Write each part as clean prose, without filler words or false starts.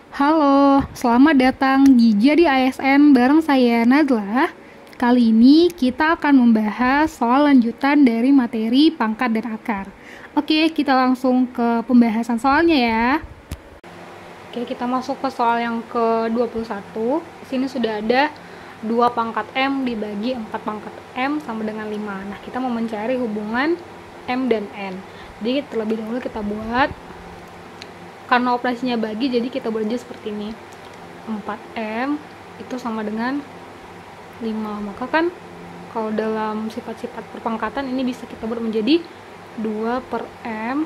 Halo, selamat datang di Jadi ASN bareng saya Nadla. Kali ini kita akan membahas soal lanjutan dari materi pangkat dan akar. Oke, kita langsung ke pembahasan soalnya ya. Oke, kita masuk ke soal yang ke-21. Di sini sudah ada 2 pangkat M dibagi 4 pangkat M sama dengan 5. Nah, kita mau mencari hubungan M dan N. Jadi terlebih dahulu kita buat, karena operasinya bagi, jadi kita buat aja seperti ini. 4M itu sama dengan 5. Maka kan kalau dalam sifat-sifat perpangkatan ini bisa kita buat menjadi 2 per M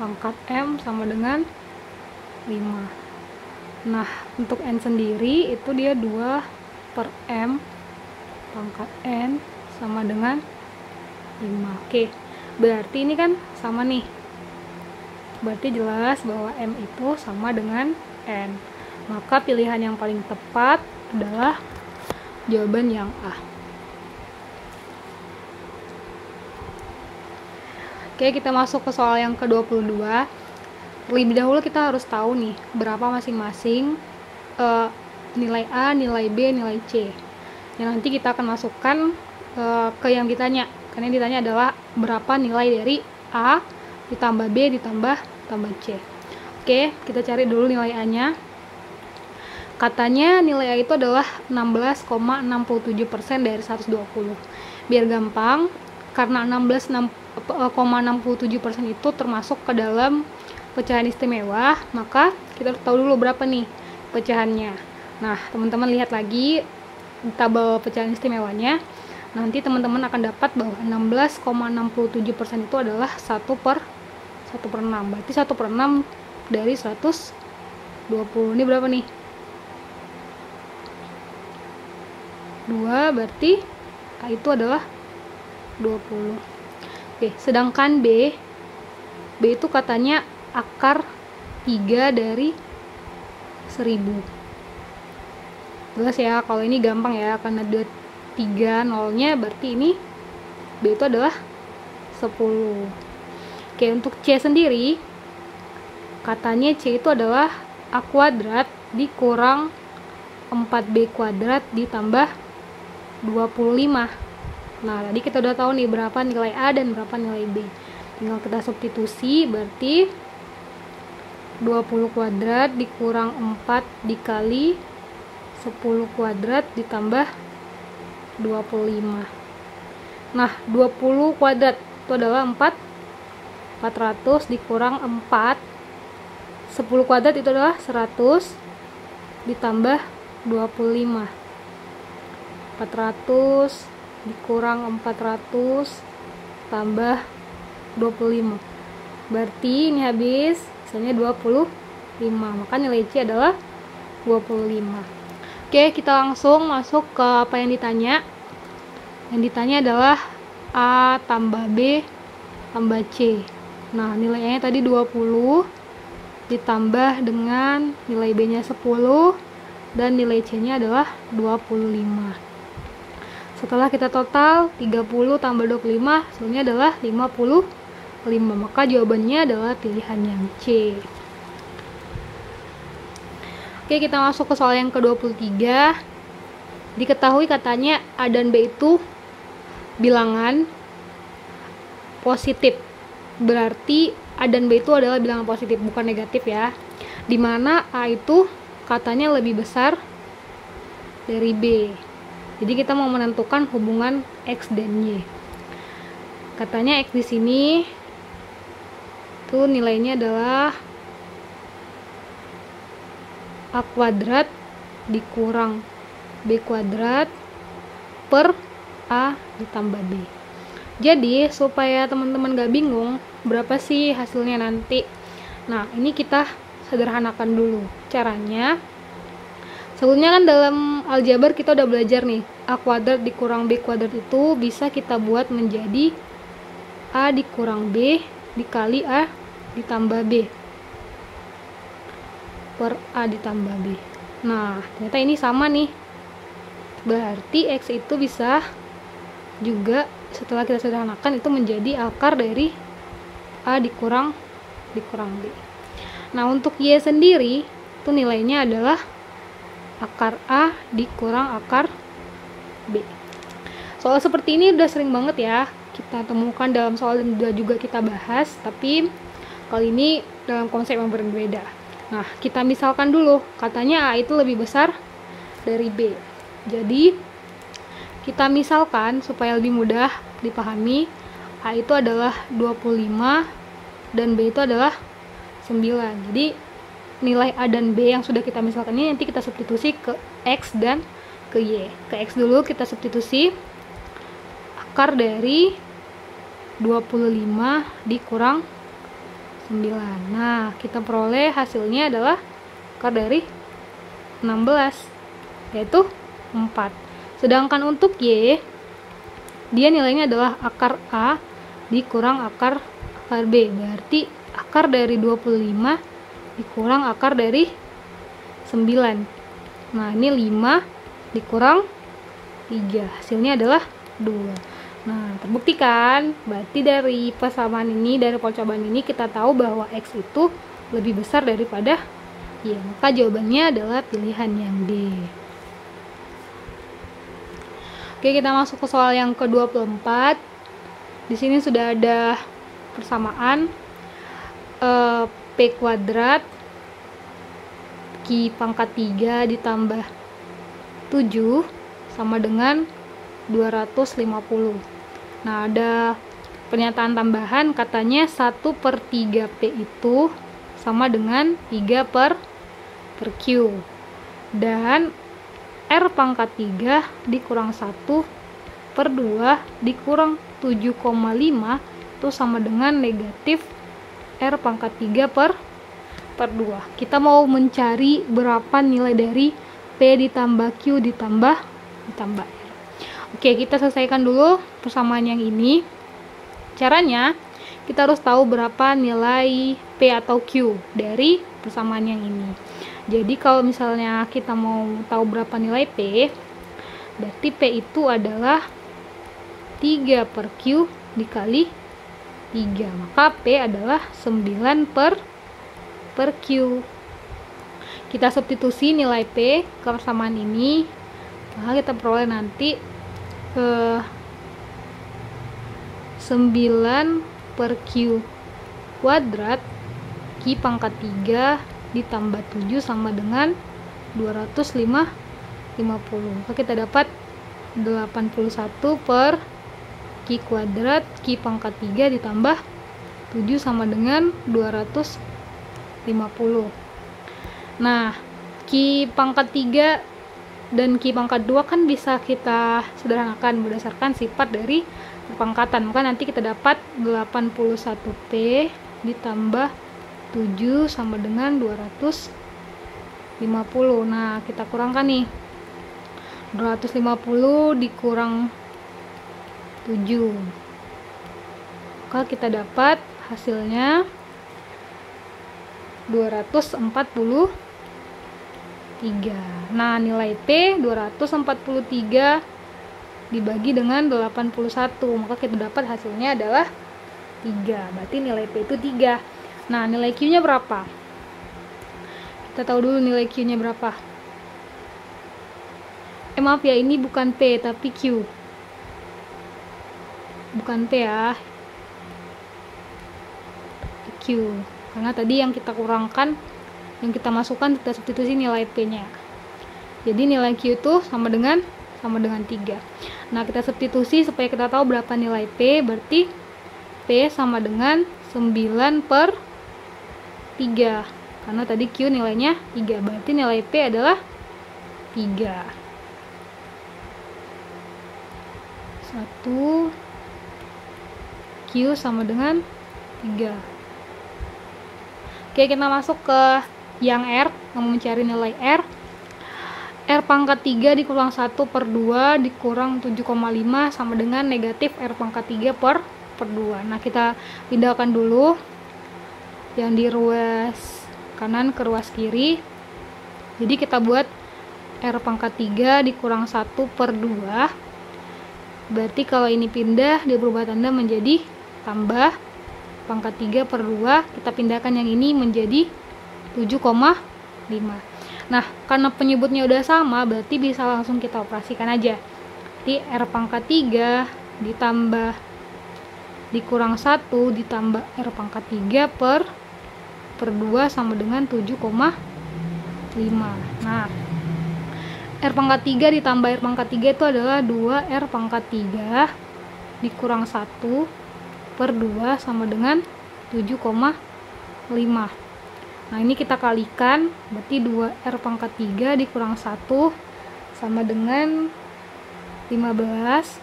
pangkat M sama dengan 5. Nah, untuk N sendiri itu dia 2 per M pangkat N sama dengan 5. Oke, berarti ini kan sama nih. Berarti jelas bahwa M itu sama dengan N. Maka pilihan yang paling tepat adalah jawaban yang A. Oke, kita masuk ke soal yang ke-22. Terlebih dahulu kita harus tahu nih berapa masing-masing nilai A, nilai B, nilai C. Yang nanti kita akan masukkan ke yang ditanya. Karena yang ditanya adalah berapa nilai dari A ditambah B ditambah C. Oke, kita cari dulu nilai A-nya. Katanya nilai A itu adalah 16,67% dari 120. Biar gampang, karena 16,67% itu termasuk ke dalam pecahan istimewa, maka kita harus tahu dulu berapa nih pecahannya. Nah, teman-teman lihat lagi tabel pecahan istimewanya. Nanti teman-teman akan dapat bahwa 16,67% itu adalah 1 per 6. Berarti 1 per 6 dari 120. Ini berapa nih? 2, berarti A itu adalah 20. Oke, sedangkan B itu katanya akar 3 dari 1000. Jelas ya, kalau ini gampang ya, karena ada 3 nolnya, berarti ini B itu adalah 10. Oke, untuk C sendiri, katanya C itu adalah A kuadrat dikurang 4B kuadrat ditambah 25. Nah, tadi kita udah tahu nih berapa nilai A dan berapa nilai B. Tinggal kita substitusi, berarti 20 kuadrat dikurang 4 dikali 10 kuadrat ditambah 25. Nah, 20 kuadrat itu adalah 400 dikurang 4. 10 kuadrat itu adalah 100 ditambah 25. 400 dikurang 400 tambah 25. Berarti ini habis misalnya 25. Maka nilai C adalah 25. Oke, kita langsung masuk ke apa yang ditanya. Yang ditanya adalah A tambah B tambah C. Nah, nilainya tadi 20 ditambah dengan nilai B-nya 10 dan nilai C-nya adalah 25. Setelah kita total 30 tambah 25 hasilnya adalah 55. Maka jawabannya adalah pilihan yang C. Oke, kita masuk ke soal yang ke-23. Diketahui katanya A dan B itu bilangan positif. Berarti A dan B itu adalah bilangan positif, bukan negatif ya. Dimana A itu katanya lebih besar dari B. Jadi kita mau menentukan hubungan X dan Y. Katanya X di sini tuh nilainya adalah A kuadrat dikurang B kuadrat per A ditambah B. Jadi supaya teman-teman gak bingung berapa sih hasilnya nanti, nah ini kita sederhanakan dulu caranya. Sebelumnya kan dalam aljabar kita udah belajar nih, A kuadrat dikurang B kuadrat itu bisa kita buat menjadi A dikurang B dikali A ditambah B per A ditambah B. Nah, ternyata ini sama nih. Berarti X itu bisa juga setelah kita sederhanakan itu menjadi akar dari A dikurang B. Nah, untuk Y sendiri itu nilainya adalah akar A dikurang akar B. Soal seperti ini udah sering banget ya kita temukan dalam soal yang udah juga kita bahas, tapi kali ini dalam konsep yang berbeda. Nah, kita misalkan dulu, katanya A itu lebih besar dari B. Jadi, kita misalkan supaya lebih mudah dipahami, A itu adalah 25 dan B itu adalah 9. Jadi, nilai A dan B yang sudah kita misalkan ini nanti kita substitusi ke X dan ke Y. Ke X dulu kita substitusi akar dari 25 dikurang 9. Nah, kita peroleh hasilnya adalah akar dari 16, yaitu 4. Sedangkan untuk Y, dia nilainya adalah akar A dikurang akar B. Berarti akar dari 25 dikurang akar dari 9. Nah, ini 5 dikurang 3. Hasilnya adalah 2. Nah, terbukti kan? Berarti dari persamaan ini, dari percobaan ini kita tahu bahwa X itu lebih besar daripada Y. Maka jawabannya adalah pilihan yang D. Oke, kita masuk ke soal yang ke-24. Di sini sudah ada persamaan P kuadrat Q pangkat 3 ditambah 7 sama dengan 250. Nah, ada pernyataan tambahan, katanya 1/3P itu sama dengan 3/Q. Dan R pangkat 3 dikurang 1/2 dikurang 7,5 itu sama dengan negatif R pangkat 3/2. Kita mau mencari berapa nilai dari P ditambah Q ditambah R. Oke, kita selesaikan dulu persamaan yang ini. Caranya, kita harus tahu berapa nilai P atau Q dari persamaan yang ini. Jadi, kalau misalnya kita mau tahu berapa nilai P, berarti P itu adalah 3/Q dikali 3. Maka P adalah 9/Q. Kita substitusi nilai P ke persamaan ini. Maka kita peroleh nanti 9/Q kuadrat Q pangkat 3 ditambah 7 sama dengan 250. Maka kita dapat 81/Q kuadrat Q pangkat 3 ditambah 7 sama dengan 250. Nah, Q pangkat 3 dan Q pangkat 2 kan bisa kita sederhanakan berdasarkan sifat dari perpangkatan. Maka nanti kita dapat 81P ditambah 7 sama dengan 250. Nah, kita kurangkan nih. 250 dikurang 7. Maka kita dapat hasilnya 243. Nah, nilai P 243 dibagi dengan 81, maka kita dapat hasilnya adalah 3. Berarti nilai P itu 3. Nah, nilai Q nya berapa? Kita tahu dulu nilai Q nya berapa. Maaf ya, ini bukan P tapi Q. Bukan P ya, Q. Karena tadi yang kita kurangkan, yang kita masukkan, kita substitusi nilai P nya. Jadi nilai Q itu sama dengan 3. Nah, kita substitusi supaya kita tahu berapa nilai P. Berarti P sama dengan 9/3. Karena tadi Q nilainya 3. Berarti nilai P adalah 3. 1 Q sama dengan 3. Oke, kita masuk ke yang R, mau mencari nilai R. R pangkat 3 dikurang 1/2 dikurang 7,5 sama dengan negatif R pangkat 3/2. Nah, kita pindahkan dulu yang di ruas kanan ke ruas kiri. Jadi kita buat R pangkat 3 dikurang 1/2. Berarti kalau ini pindah, dia berubah tanda menjadi tambah pangkat 3/2. Kita pindahkan yang ini menjadi 7,5. Nah, karena penyebutnya udah sama, berarti bisa langsung kita operasikan aja. Jadi R pangkat 3 ditambah dikurang 1 ditambah R pangkat 3 per 2 sama dengan 7,5. Nah, R pangkat 3 ditambah R pangkat 3 itu adalah 2R pangkat 3 dikurang 1 per 2 sama dengan 7,5. Nah, ini kita kalikan, berarti 2R pangkat 3 dikurang 1 sama dengan 15.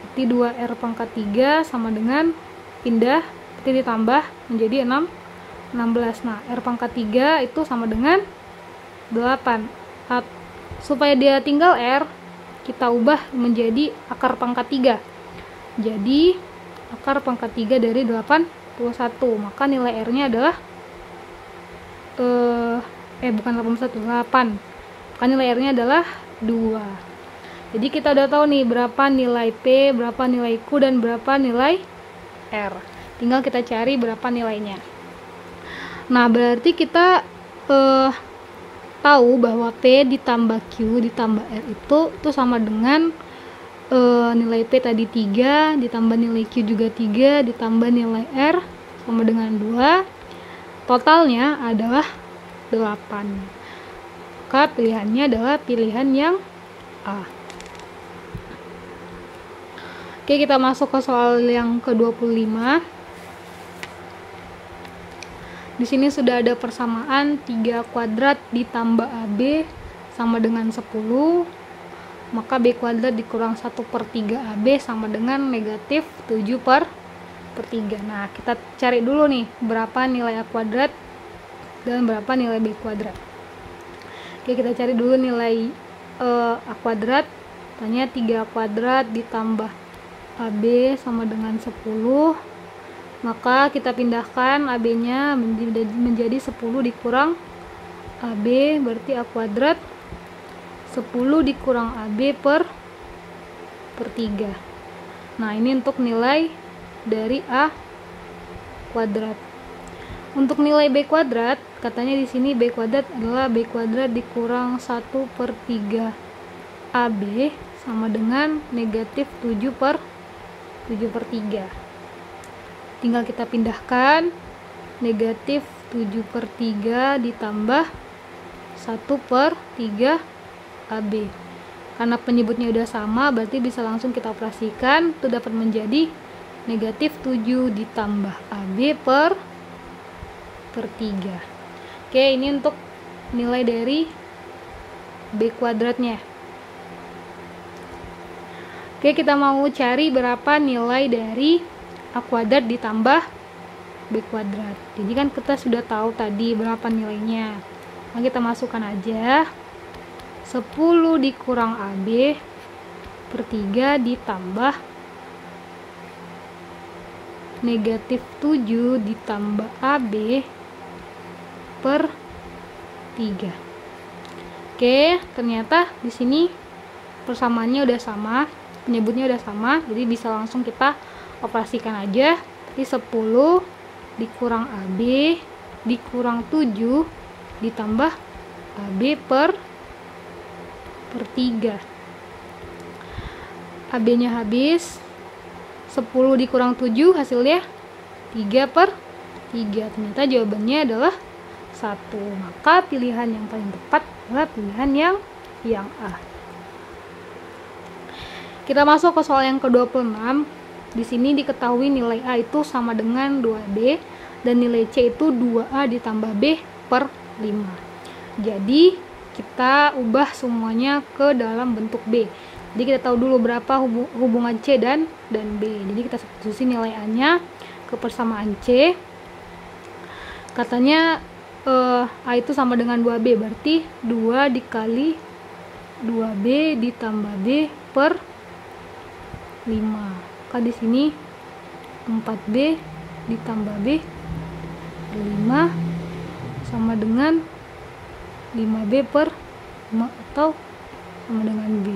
Berarti 2R pangkat 3 sama dengan pindah, berarti ditambah menjadi 16. Nah, R pangkat 3 itu sama dengan 8. Supaya dia tinggal R, kita ubah menjadi akar pangkat 3. Jadi, akar pangkat 3 dari 81. Maka nilai R-nya adalah bukan 81, 8. Maka nilai R-nya adalah 2. Jadi kita udah tahu nih berapa nilai P, berapa nilai Q, dan berapa nilai R. Tinggal kita cari berapa nilainya. Nah, berarti kita tahu bahwa P ditambah Q ditambah R itu sama dengan nilai P tadi 3, ditambah nilai Q juga 3, ditambah nilai R sama dengan 2. Totalnya adalah 8. Maka pilihannya adalah pilihan yang A. Oke, kita masuk ke soal yang ke-25. Di sini sudah ada persamaan 3 kuadrat ditambah AB sama dengan 10. Maka B kuadrat dikurang 1/3 AB sama dengan negatif 7/3. Nah, kita cari dulu nih berapa nilai A kuadrat dan berapa nilai B kuadrat. Oke, kita cari dulu nilai A kuadrat. Tanya 3 kuadrat ditambah AB sama dengan 10. Maka kita pindahkan AB nya menjadi 10 dikurang AB, berarti A kuadrat 10 dikurang AB per 3. Nah, ini untuk nilai dari A kuadrat. Untuk nilai B kuadrat, katanya di sini B kuadrat adalah B kuadrat dikurang 1/3 AB sama dengan negatif 7/3. Tinggal kita pindahkan, negatif 7/3 ditambah 1/3 AB. Karena penyebutnya udah sama, berarti bisa langsung kita operasikan. Itu dapat menjadi negatif 7 ditambah AB per 3. Oke, ini untuk nilai dari B kuadratnya. Oke, kita mau cari berapa nilai dari A kuadrat ditambah B kuadrat. Jadi kan kita sudah tahu tadi berapa nilainya. Nah, kita masukkan aja 10 dikurang AB per 3 ditambah negatif 7 ditambah AB per 3. Oke, ternyata di sini persamaannya udah sama, penyebutnya udah sama, jadi bisa langsung kita operasikan aja. Jadi 10 dikurang AB dikurang 7 ditambah AB per 3. AB nya habis, 10 dikurang 7 hasilnya 3/3. Ternyata jawabannya adalah 1. Maka pilihan yang paling tepat adalah pilihan yang A. Kita masuk ke soal yang ke-26. Di sini diketahui nilai A itu sama dengan 2B dan nilai C itu 2A ditambah B per 5. Jadi kita ubah semuanya ke dalam bentuk B. Jadi kita tahu dulu berapa hubungan C dan B. Jadi kita substitusi nilai A-nya ke persamaan C. Katanya A itu sama dengan 2B, berarti 2 dikali 2B ditambah B per 5. Maka di sini 4B ditambah B 5 sama dengan 5B per 5 atau sama dengan B.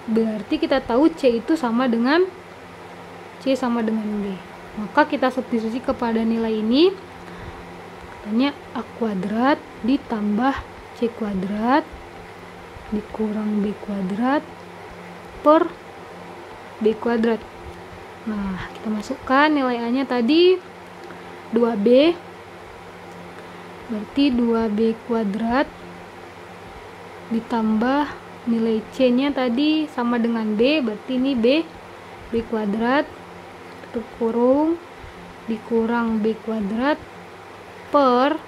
Berarti kita tahu C itu sama dengan B. Maka kita substitusi kepada nilai ini. katanya A kuadrat ditambah C kuadrat dikurang B kuadrat per B kuadrat. Nah, kita masukkan nilai A nya tadi 2B, berarti 2B kuadrat ditambah nilai C nya tadi sama dengan B, berarti ini B kuadrat kurung dikurang B kuadrat per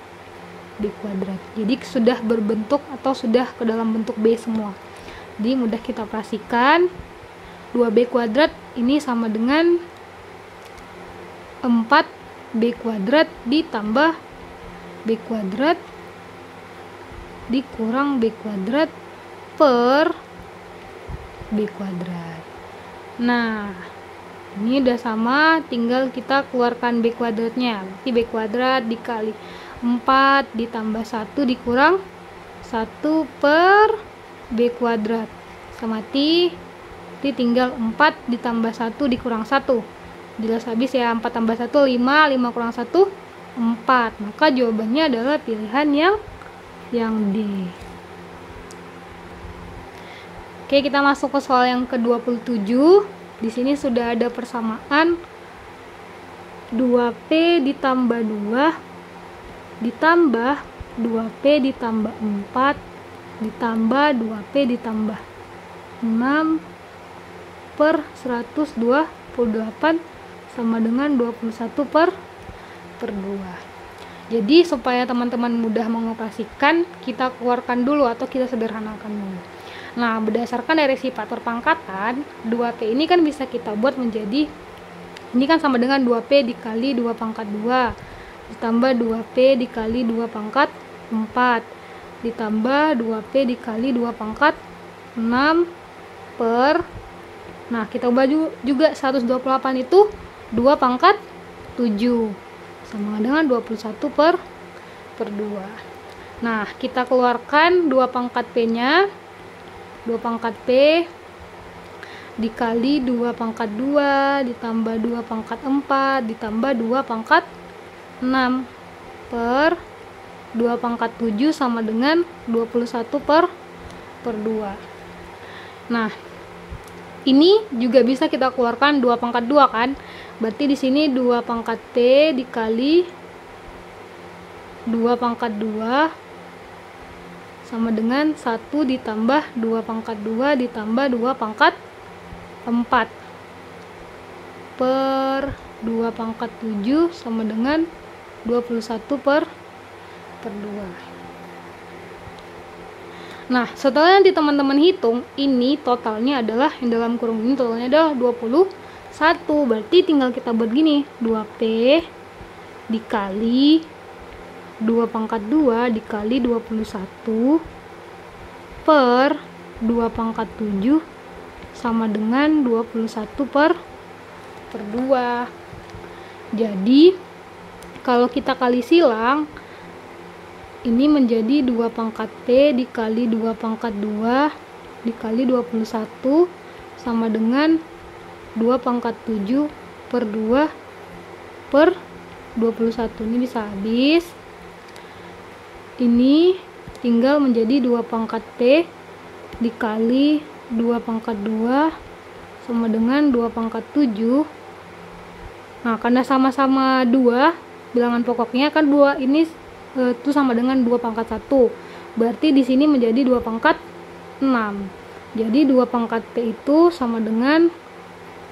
B kuadrat. Jadi sudah berbentuk atau sudah ke dalam bentuk B semua. Jadi mudah kita operasikan. 2B kuadrat ini sama dengan 4B kuadrat ditambah B kuadrat dikurang B kuadrat per B kuadrat. Nah, ini udah sama, tinggal kita keluarkan B kuadratnya. Berarti B kuadrat dikali 4 ditambah 1 dikurang 1 per B kuadrat sama tinggal 4 ditambah 1 dikurang 1. Jelas habis ya, 4 tambah 1 5, 5 kurang 1 4. Maka jawabannya adalah pilihan yang D. Oke, kita masuk ke soal yang ke-27. Di sini sudah ada persamaan 2P ditambah 2 ditambah 2P ditambah 4 ditambah 2P ditambah 6 per 128 sama dengan 21 per 2. Jadi supaya teman-teman mudah mengoperasikan, kita keluarkan dulu atau kita sederhanakan dulu. Nah, berdasarkan dari faktor pangkatan, 2P ini kan bisa kita buat menjadi, ini kan sama dengan 2P dikali 2 pangkat 2 ditambah 2P dikali 2 pangkat 4 ditambah 2P dikali 2 pangkat 6 per, nah kita ubah juga 128 itu 2 pangkat 7 sama dengan 21 per 2. Nah, kita keluarkan 2 pangkat P nya, 2 pangkat P dikali 2 pangkat 2 ditambah 2 pangkat 4 ditambah 2 pangkat 6 per 2 pangkat 7 sama dengan 21 per 2. Nah, ini juga bisa kita keluarkan 2 pangkat 2 kan. Berarti di sini 2 pangkat P dikali 2 pangkat 2 sama dengan 1 ditambah 2 pangkat 2 ditambah 2 pangkat 4 per 2 pangkat 7 sama dengan 21 per 2. Nah, setelah nanti teman-teman hitung, ini totalnya adalah, yang dalam kurung ini totalnya adalah 21. Berarti tinggal kita buat gini, 2P dikali 2 pangkat 2 dikali 21 per 2 pangkat 7 sama dengan 21 per 2. Jadi, kalau kita kali silang, ini menjadi 2 pangkat P dikali 2 pangkat 2 dikali 21 sama dengan 2 pangkat 7 per 2 per 21. Ini bisa habis. Ini tinggal menjadi 2 pangkat P dikali 2 pangkat 2 sama dengan 2 pangkat 7. Nah, karena sama-sama 2, bilangan pokoknya kan 2 ini itu sama dengan 2 pangkat 1. Berarti di sini menjadi 2 pangkat 6. Jadi 2 pangkat P itu sama dengan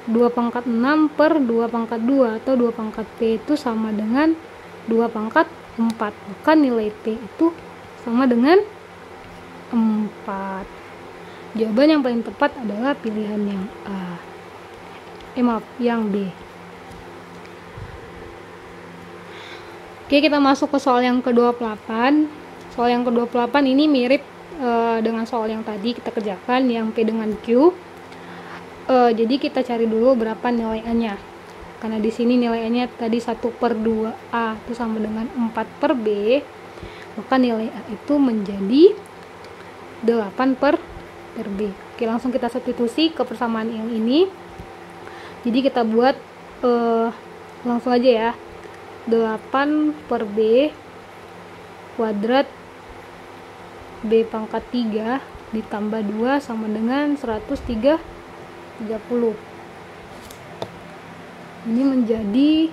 2 pangkat 6 per 2 pangkat 2 atau 2 pangkat P itu sama dengan 2 pangkat 4. Maka nilai P itu sama dengan 4. Jawaban yang paling tepat adalah pilihan yang A. Yang B. Oke, kita masuk ke soal yang ke-28. Soal yang ke-28 ini mirip dengan soal yang tadi kita kerjakan, yang P dengan Q. Jadi kita cari dulu berapa nilai A-nya. Karena di sini nilai A-nya tadi 1 per 2A itu sama dengan 4 per B. Maka nilai A itu menjadi 8 per B. Oke, langsung kita substitusi ke persamaan yang ini. Jadi kita buat langsung aja ya. 8 per B kuadrat B pangkat 3 ditambah 2 sama dengan 130. Ini menjadi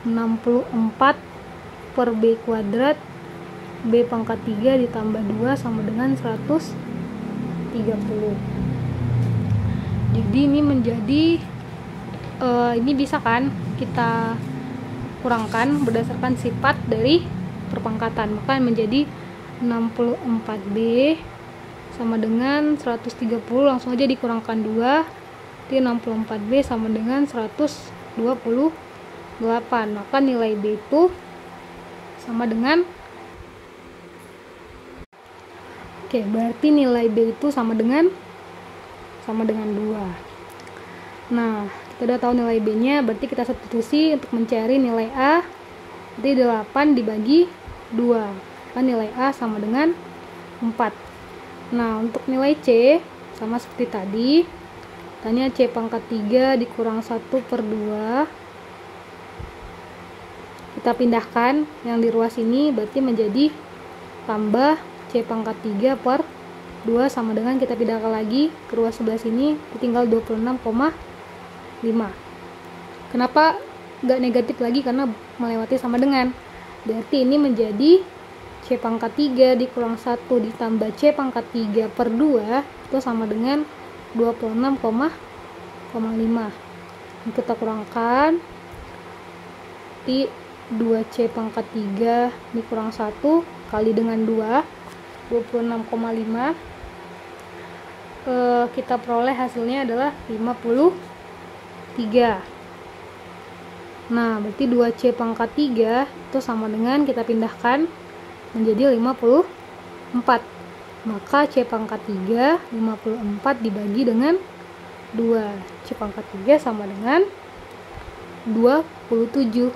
64 per B kuadrat B pangkat 3 ditambah 2 sama dengan 130. Jadi ini menjadi ini bisa kan kita kurangkan berdasarkan sifat dari perpangkatan, maka menjadi 64B sama dengan 130, langsung aja dikurangkan 2, jadi 64B sama dengan 128, maka nilai B itu sama dengan, oke, berarti nilai B itu sama dengan 2. Nah, kita udah tahu nilai B nya, berarti kita substitusi untuk mencari nilai A. Jadi 8 dibagi 2, kan nilai A sama dengan 4. Nah, untuk nilai C sama seperti tadi, tanya C pangkat 3 dikurang 1 per 2, kita pindahkan yang di ruas ini, berarti menjadi tambah C pangkat 3 per 2 sama dengan, kita pindahkan lagi ke ruas sebelah sini, tinggal 26,5. Kenapa nggak negatif lagi? Karena melewati sama dengan, berarti ini menjadi C pangkat 3 dikurang 1 ditambah C pangkat 3 per 2 itu sama dengan 26,5. Kita kurangkan, di 2C pangkat 3 dikurang 1 kali dengan 2, 26,5, kita peroleh hasilnya adalah 53. Nah, berarti 2C pangkat 3 itu sama dengan, kita pindahkan menjadi 54. Maka C pangkat 3 54 dibagi dengan 2. C pangkat 3 sama dengan 27.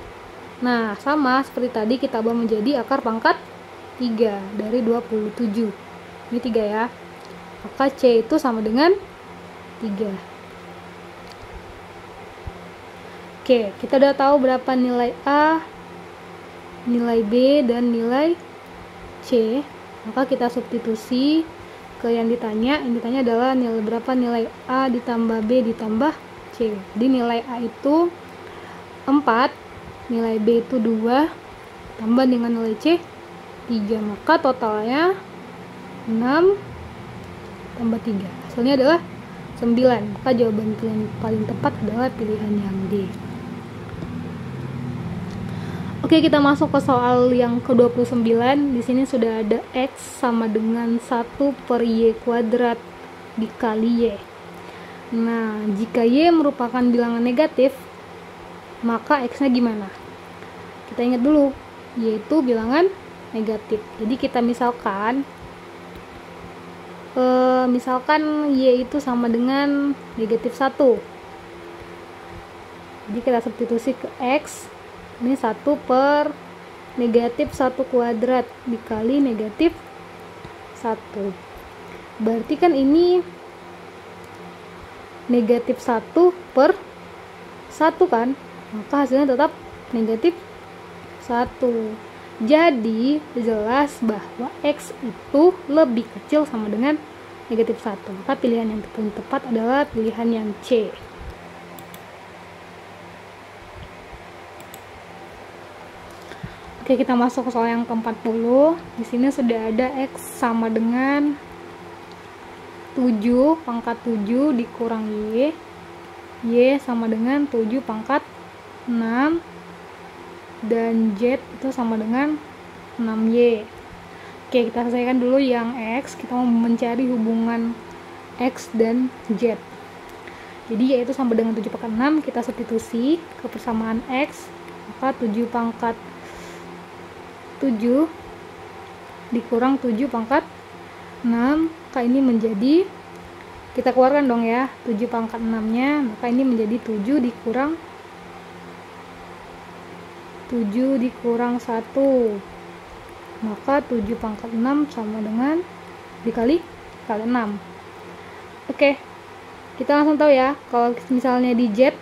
Nah, sama seperti tadi kita ubah menjadi akar pangkat 3 dari 27. Ini 3 ya. Maka C itu sama dengan 3. Oke, kita udah tahu berapa nilai A, nilai B, dan nilai C. Maka kita substitusi ke yang ditanya. Yang ditanya adalah nilai berapa nilai A ditambah B ditambah C. Jadi nilai A itu 4, nilai B itu 2, tambah dengan nilai C 3. Maka totalnya 6 tambah 3. Hasilnya adalah 9. Maka jawaban pilihan paling tepat adalah pilihan yang D. Oke, kita masuk ke soal yang ke-29. Di sini sudah ada X sama dengan 1 per Y kuadrat dikali Y. Nah, jika Y merupakan bilangan negatif, maka X-nya gimana? Kita ingat dulu, Y itu bilangan negatif. Jadi kita misalkan Y itu sama dengan negatif 1. Jadi kita substitusi ke X. Ini 1 per negatif 1 kuadrat dikali negatif 1. Berarti kan ini negatif 1 per 1 kan? Maka hasilnya tetap negatif 1. Jadi jelas bahwa X itu lebih kecil sama dengan negatif 1. Maka pilihan yang tepat adalah pilihan yang C. Oke, kita masuk ke soal yang ke-40. Di sini sudah ada X sama dengan 7 pangkat 7 dikurang Y. Y sama dengan 7 pangkat 6. Dan Z itu sama dengan 6Y. Oke, kita selesaikan dulu yang X. Kita mau mencari hubungan X dan Z. Jadi Y itu sama dengan 7 pangkat 6. Kita substitusi ke persamaan X. Maka 7 pangkat 7 dikurang 7 pangkat 6, maka ini menjadi, kita keluarkan dong ya 7 pangkat 6 nya, maka ini menjadi 7 dikurang 1, maka 7 pangkat 6 sama dengan dikali 6. Oke, kita langsung tahu ya, kalau misalnya di Z,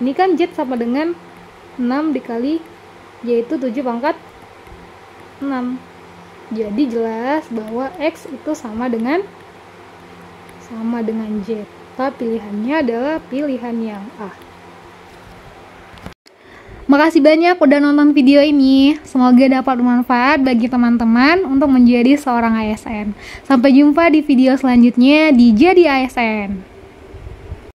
ini kan Z sama dengan 6 dikali, yaitu 7 pangkat 6. Jadi jelas bahwa X itu sama dengan Z. Pilihannya adalah pilihan yang A. Makasih banyak udah nonton video ini. Semoga dapat bermanfaat bagi teman-teman untuk menjadi seorang ASN. Sampai jumpa di video selanjutnya di Jadi ASN.